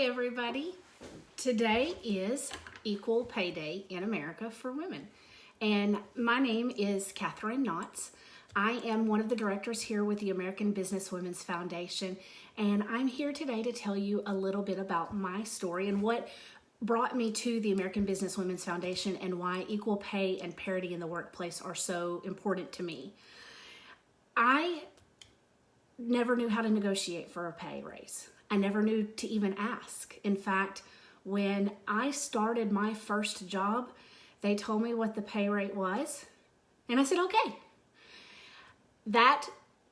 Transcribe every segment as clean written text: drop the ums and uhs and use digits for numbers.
everybody. Today is Equal Pay Day in America for women. And my name is Kathryn. I am one of the directors here with the American Business Women's Foundation. And I'm here today to tell you a little bit about my story and what brought me to the American Business Women's Foundation and why equal pay and parity in the workplace are so important to me. I never knew how to negotiate for a pay raise. I never knew to even ask. In fact, when I started my first job, they told me what the pay rate was, and I said, okay. That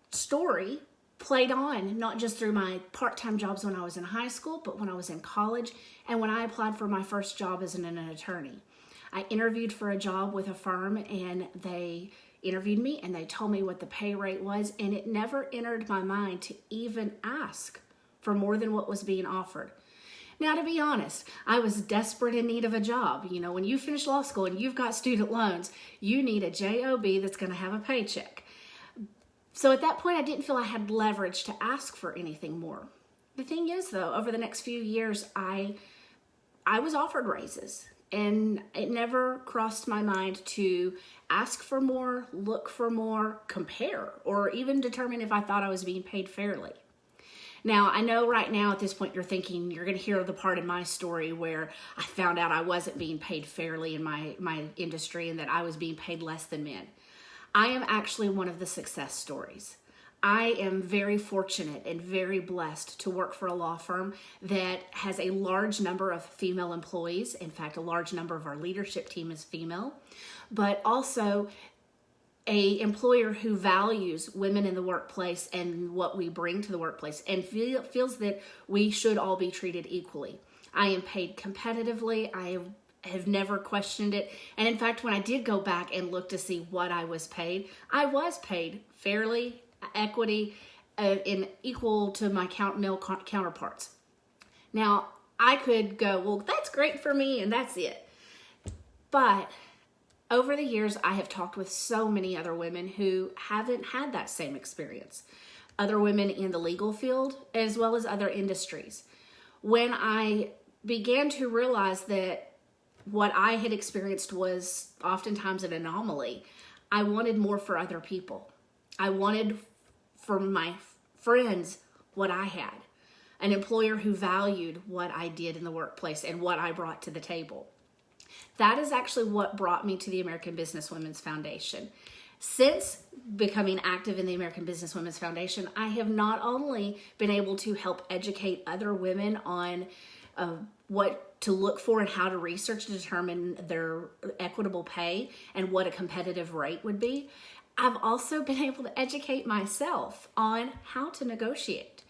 story played on not just through my part-time jobs when I was in high school, but when I was in college and when I applied for my first job as an attorney. I interviewed for a job with a firm, and they interviewed me and they told me what the pay rate was, and it never entered my mind to even ask for more than what was being offered. Now, to be honest, I was desperate in need of a job. You know, when you finish law school and you've got student loans, you need a job that's going to have a paycheck. So at that point, I didn't feel I had leverage to ask for anything more. The thing is, though, over the next few years, I was offered raises, and it never crossed my mind to ask for more, look for more, compare, or even determine if I thought I was being paid fairly. Now, I know right now at this point you're thinking, you're going to hear the part in my story where I found out I wasn't being paid fairly in my industry and that I was being paid less than men. I am actually one of the success stories. I am very fortunate and very blessed to work for a law firm that has a large number of female employees. In fact, a large number of our leadership team is female, but also a employer who values women in the workplace and what we bring to the workplace and feels that we should all be treated equally. I am paid competitively. I have never questioned it. And in fact, when I did go back and look to see what I was paid fairly, equity, in equal to my male counterparts. Now, I could go, well, that's great for me and that's it. But over the years, I have talked with so many other women who haven't had that same experience. Other women in the legal field, as well as other industries. When I began to realize that what I had experienced was oftentimes an anomaly, I wanted more for other people. I wanted for my friends what I had. An employer who valued what I did in the workplace and what I brought to the table. That is actually what brought me to the American Business Women's Foundation. Since becoming active in the American Business Women's Foundation, I have not only been able to help educate other women on what to look for and how to research to determine their equitable pay and what a competitive rate would be, I've also been able to educate myself on how to negotiate.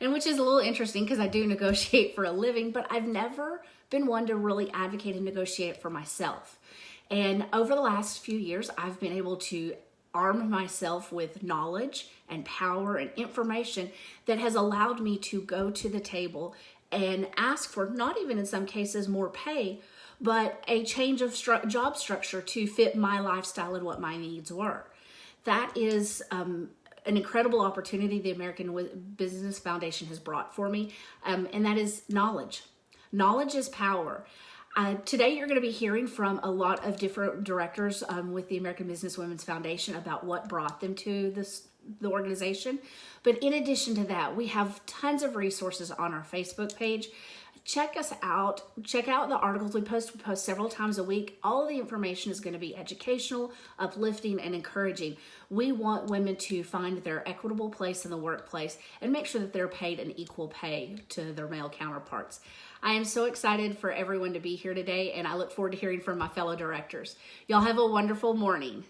And which is a little interesting because I do negotiate for a living, but I've never been one to really advocate and negotiate for myself. And over the last few years, I've been able to arm myself with knowledge and power and information that has allowed me to go to the table and ask for, not even in some cases more pay, but a change of job structure to fit my lifestyle and what my needs were. That is an incredible opportunity the American Business Foundation has brought for me, and that is knowledge. Knowledge is power. Today you're going to be hearing from a lot of different directors with the American Business Women's Foundation about what brought them to the organization. But in addition to that, we have tons of resources on our Facebook page. Check us out. Check out the articles we post. We post several times a week. All of the information is going to be educational, uplifting, and encouraging. We want women to find their equitable place in the workplace and make sure that they're paid an equal pay to their male counterparts. I am so excited for everyone to be here today, and I look forward to hearing from my fellow directors. Y'all have a wonderful morning.